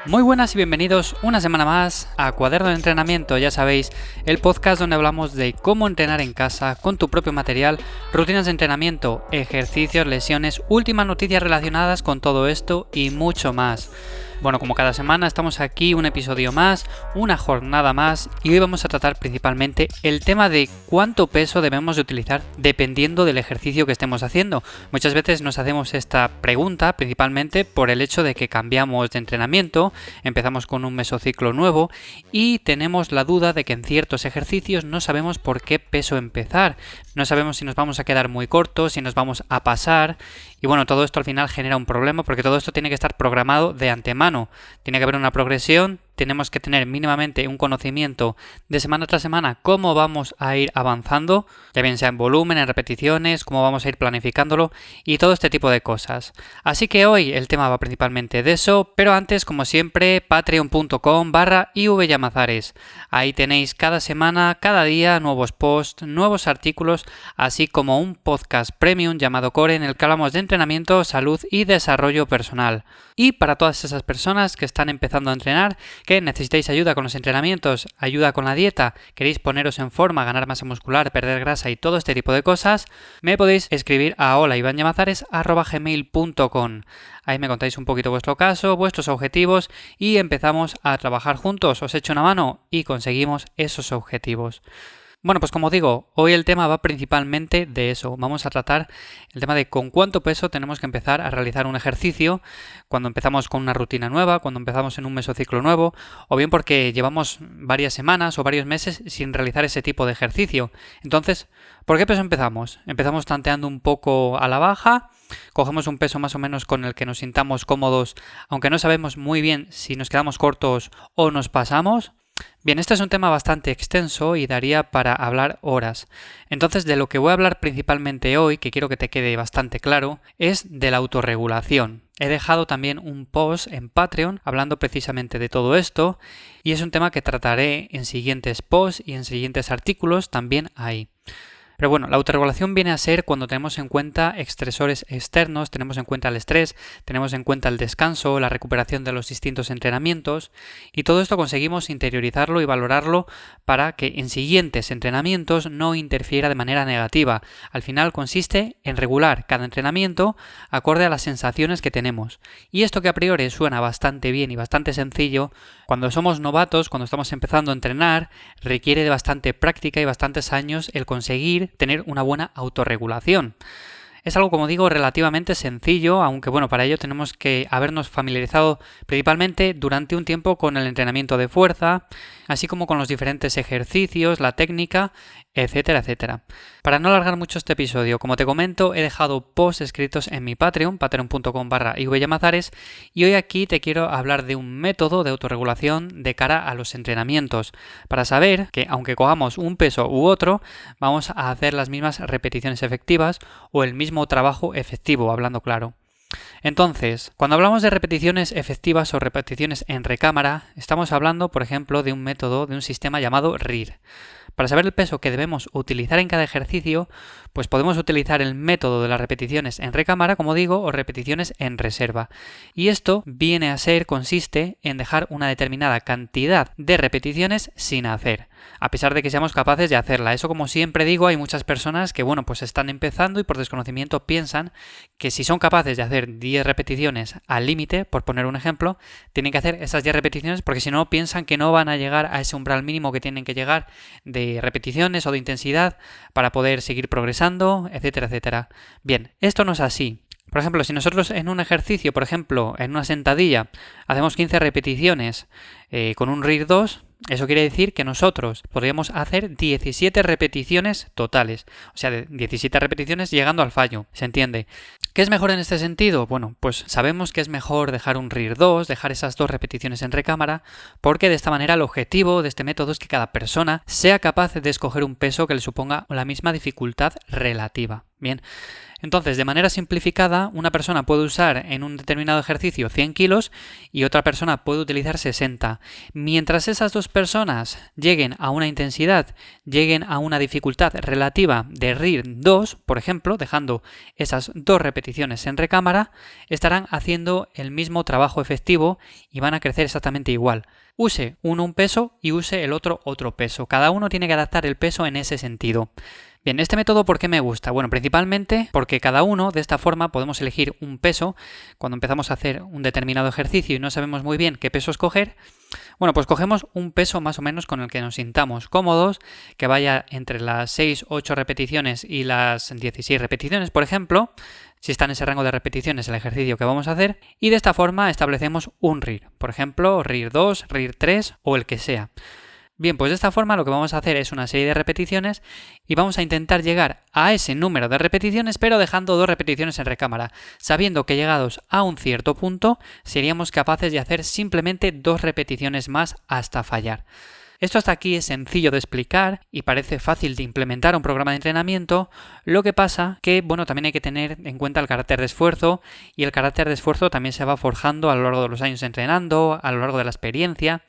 Muy buenas y bienvenidos una semana más a Cuaderno de Entrenamiento, ya sabéis, el podcast donde hablamos de cómo entrenar en casa con tu propio material, rutinas de entrenamiento, ejercicios, lesiones, últimas noticias relacionadas con todo esto y mucho más. Bueno, como cada semana estamos aquí, un episodio más, una jornada más, y hoy vamos a tratar principalmente el tema de cuánto peso debemos de utilizar dependiendo del ejercicio que estemos haciendo. Muchas veces nos hacemos esta pregunta principalmente por el hecho de que cambiamos de entrenamiento, empezamos con un mesociclo nuevo y tenemos la duda de que en ciertos ejercicios no sabemos por qué peso empezar, no sabemos si nos vamos a quedar muy cortos, si nos vamos a pasar, y bueno, todo esto al final genera un problema porque todo esto tiene que estar programado de antemano. Tiene que haber una progresión, tenemos que tener mínimamente un conocimiento de semana tras semana cómo vamos a ir avanzando, ya bien sea en volumen, en repeticiones, cómo vamos a ir planificándolo y todo este tipo de cosas. Así que hoy el tema va principalmente de eso, pero antes, como siempre, patreon.com/ivllamazares. Ahí tenéis cada semana, cada día, nuevos posts, nuevos artículos, así como un podcast premium llamado Core en el que hablamos de entrenamiento, salud y desarrollo personal. Y para todas esas personas que están empezando a entrenar, que necesitáis ayuda con los entrenamientos, ayuda con la dieta, queréis poneros en forma, ganar masa muscular, perder grasa y todo este tipo de cosas, me podéis escribir a holaivanyamazares@gmail.com. Ahí me contáis un poquito vuestro caso, vuestros objetivos y empezamos a trabajar juntos. Os echo una mano y conseguimos esos objetivos. Bueno, pues como digo, hoy el tema va principalmente de eso. Vamos a tratar el tema de con cuánto peso tenemos que empezar a realizar un ejercicio cuando empezamos con una rutina nueva, cuando empezamos en un mesociclo nuevo, o bien porque llevamos varias semanas o varios meses sin realizar ese tipo de ejercicio. Entonces, ¿por qué peso empezamos? Empezamos tanteando un poco a la baja, cogemos un peso más o menos con el que nos sintamos cómodos, aunque no sabemos muy bien si nos quedamos cortos o nos pasamos. Bien, este es un tema bastante extenso y daría para hablar horas. Entonces, de lo que voy a hablar principalmente hoy, que quiero que te quede bastante claro, es de la autorregulación. He dejado también un post en Patreon hablando precisamente de todo esto y es un tema que trataré en siguientes posts y en siguientes artículos también ahí. Pero bueno, la autorregulación viene a ser cuando tenemos en cuenta estresores externos, tenemos en cuenta el estrés, tenemos en cuenta el descanso, la recuperación de los distintos entrenamientos y todo esto conseguimos interiorizarlo y valorarlo para que en siguientes entrenamientos no interfiera de manera negativa. Al final consiste en regular cada entrenamiento acorde a las sensaciones que tenemos. Y esto que a priori suena bastante bien y bastante sencillo, cuando somos novatos, cuando estamos empezando a entrenar, requiere de bastante práctica y bastantes años el conseguir tener una buena autorregulación. Es algo, como digo, relativamente sencillo, aunque bueno, para ello tenemos que habernos familiarizado principalmente durante un tiempo con el entrenamiento de fuerza, así como con los diferentes ejercicios, la técnica, etcétera, etcétera. Para no alargar mucho este episodio, como te comento, he dejado posts escritos en mi Patreon, patreon.com/ivllamazares, y hoy aquí te quiero hablar de un método de autorregulación de cara a los entrenamientos, para saber que aunque cojamos un peso u otro, vamos a hacer las mismas repeticiones efectivas o el mismo trabajo efectivo, hablando claro. Entonces, cuando hablamos de repeticiones efectivas o repeticiones en recámara, estamos hablando, por ejemplo, de un método, de un sistema llamado RIR. Para saber el peso que debemos utilizar en cada ejercicio, pues podemos utilizar el método de las repeticiones en recámara, como digo, o repeticiones en reserva. Y esto consiste en dejar una determinada cantidad de repeticiones sin hacer, a pesar de que seamos capaces de hacerla. Eso, como siempre digo, hay muchas personas que, bueno, pues están empezando y por desconocimiento piensan que si son capaces de hacer 10 repeticiones al límite, por poner un ejemplo, tienen que hacer esas 10 repeticiones porque si no piensan que no van a llegar a ese umbral mínimo que tienen que llegar de repeticiones o de intensidad para poder seguir progresando, etcétera, etcétera. Bien, esto no es así. Por ejemplo, si nosotros en un ejercicio, por ejemplo, en una sentadilla, hacemos 15 repeticiones con un RIR 2, eso quiere decir que nosotros podríamos hacer 17 repeticiones totales. O sea, de 17 repeticiones llegando al fallo, ¿se entiende? ¿Qué es mejor en este sentido? Bueno, pues sabemos que es mejor dejar un RIR 2, dejar esas 2 repeticiones en recámara, porque de esta manera el objetivo de este método es que cada persona sea capaz de escoger un peso que le suponga la misma dificultad relativa. Bien, entonces, de manera simplificada, una persona puede usar en un determinado ejercicio 100 kilos y otra persona puede utilizar 60. Mientras esas dos personas lleguen a una intensidad, lleguen a una dificultad relativa de RIR 2, por ejemplo, dejando esas 2 repeticiones repeticiones en recámara, estarán haciendo el mismo trabajo efectivo y van a crecer exactamente igual. Use uno un peso y use el otro peso. Cada uno tiene que adaptar el peso en ese sentido. Bien, ¿este método por qué me gusta? Bueno, principalmente porque cada uno de esta forma podemos elegir un peso. Cuando empezamos a hacer un determinado ejercicio y no sabemos muy bien qué peso escoger, bueno, pues cogemos un peso más o menos con el que nos sintamos cómodos, que vaya entre las 6, 8 repeticiones y las 16 repeticiones, por ejemplo, si está en ese rango de repeticiones el ejercicio que vamos a hacer, y de esta forma establecemos un RIR, por ejemplo, RIR 2, RIR 3 o el que sea. Bien, pues de esta forma lo que vamos a hacer es una serie de repeticiones y vamos a intentar llegar a ese número de repeticiones, pero dejando 2 repeticiones en recámara, sabiendo que llegados a un cierto punto seríamos capaces de hacer simplemente 2 repeticiones más hasta fallar. Esto hasta aquí es sencillo de explicar y parece fácil de implementar un programa de entrenamiento, lo que pasa que, bueno, también hay que tener en cuenta el carácter de esfuerzo, y el carácter de esfuerzo también se va forjando a lo largo de los años entrenando, a lo largo de la experiencia,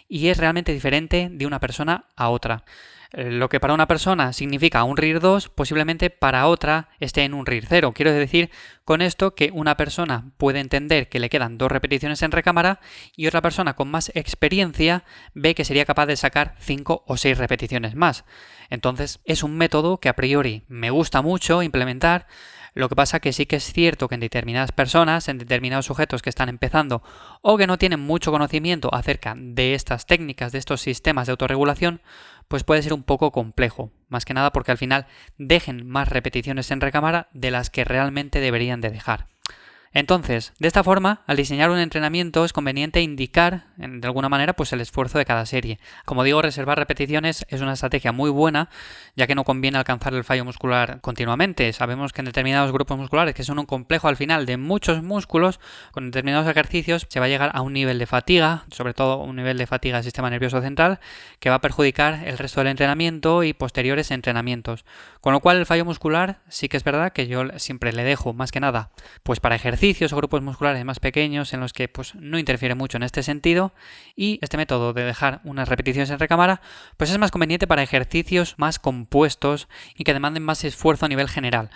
y es realmente diferente de una persona a otra. Lo que para una persona significa un RIR 2, posiblemente para otra esté en un RIR 0. Quiero decir con esto que una persona puede entender que le quedan 2 repeticiones en recámara y otra persona con más experiencia ve que sería capaz de sacar 5 o 6 repeticiones más. Entonces es un método que a priori me gusta mucho implementar. Lo que pasa que sí que es cierto que en determinadas personas, en determinados sujetos que están empezando o que no tienen mucho conocimiento acerca de estas técnicas, de estos sistemas de autorregulación, pues puede ser un poco complejo. Más que nada porque al final dejen más repeticiones en recámara de las que realmente deberían de dejar. Entonces, de esta forma, al diseñar un entrenamiento es conveniente indicar, de alguna manera, pues el esfuerzo de cada serie. Como digo, reservar repeticiones es una estrategia muy buena, ya que no conviene alcanzar el fallo muscular continuamente. Sabemos que en determinados grupos musculares, que son un complejo al final de muchos músculos, con determinados ejercicios se va a llegar a un nivel de fatiga, sobre todo un nivel de fatiga del sistema nervioso central, que va a perjudicar el resto del entrenamiento y posteriores entrenamientos. Con lo cual, el fallo muscular sí que es verdad que yo siempre le dejo, más que nada, pues para ejercicios o grupos musculares más pequeños en los que pues no interfiere mucho en este sentido, y este método de dejar unas repeticiones en recámara pues es más conveniente para ejercicios más compuestos y que demanden más esfuerzo a nivel general.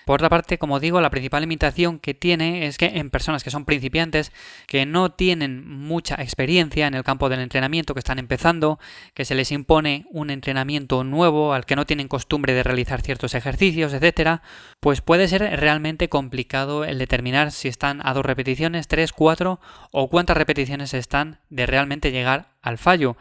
Por otra parte, como digo, la principal limitación que tiene es que en personas que son principiantes, que no tienen mucha experiencia en el campo del entrenamiento, que están empezando, que se les impone un entrenamiento nuevo al que no tienen costumbre de realizar ciertos ejercicios, etcétera, pues puede ser realmente complicado el determinar si están a 2 repeticiones, 3, 4 o cuántas repeticiones están de realmente llegar al fallo.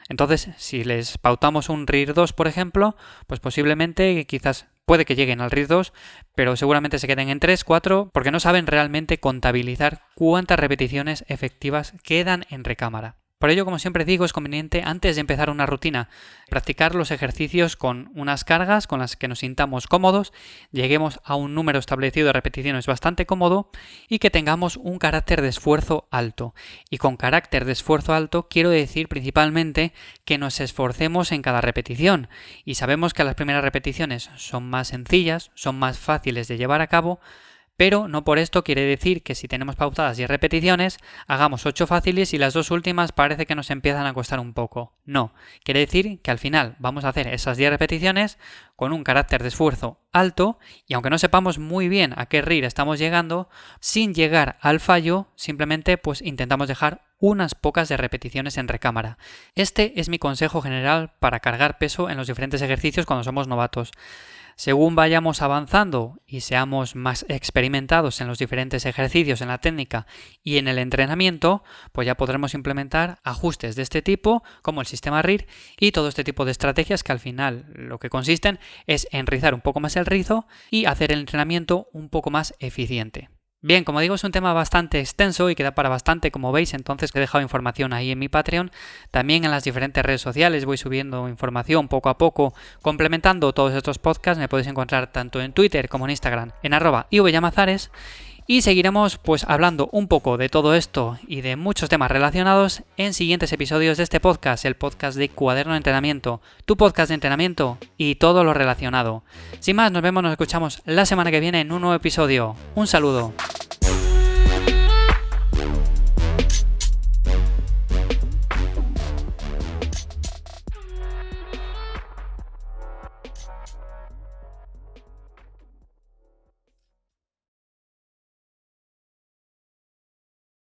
Entonces, si les pautamos un RIR 2, por ejemplo, pues posiblemente quizás puede que lleguen al RIR 2, pero seguramente se queden en 3, 4, porque no saben realmente contabilizar cuántas repeticiones efectivas quedan en recámara. Por ello, como siempre digo, es conveniente antes de empezar una rutina practicar los ejercicios con unas cargas con las que nos sintamos cómodos, lleguemos a un número establecido de repeticiones bastante cómodo y que tengamos un carácter de esfuerzo alto. Y con carácter de esfuerzo alto quiero decir principalmente que nos esforcemos en cada repetición. Y sabemos que las primeras repeticiones son más sencillas, son más fáciles de llevar a cabo, pero no por esto quiere decir que si tenemos pautadas 10 repeticiones, hagamos 8 fáciles y las 2 últimas parece que nos empiezan a costar un poco. No, quiere decir que al final vamos a hacer esas 10 repeticiones con un carácter de esfuerzo alto y aunque no sepamos muy bien a qué RIR estamos llegando, sin llegar al fallo, simplemente pues intentamos dejar unas pocas de repeticiones en recámara. Este es mi consejo general para cargar peso en los diferentes ejercicios cuando somos novatos. Según vayamos avanzando y seamos más experimentados en los diferentes ejercicios, en la técnica y en el entrenamiento, pues ya podremos implementar ajustes de este tipo, como el sistema RIR y todo este tipo de estrategias que al final lo que consisten es en rizar un poco más el rizo y hacer el entrenamiento un poco más eficiente. Bien, como digo, es un tema bastante extenso y queda para bastante, como veis, entonces he dejado información ahí en mi Patreon. También en las diferentes redes sociales voy subiendo información poco a poco, complementando todos estos podcasts. Me podéis encontrar tanto en Twitter como en Instagram, en @ivllamazares. Y seguiremos pues hablando un poco de todo esto y de muchos temas relacionados en siguientes episodios de este podcast, el podcast de Cuaderno de Entrenamiento, tu podcast de entrenamiento y todo lo relacionado. Sin más, nos vemos, nos escuchamos la semana que viene en un nuevo episodio. Un saludo.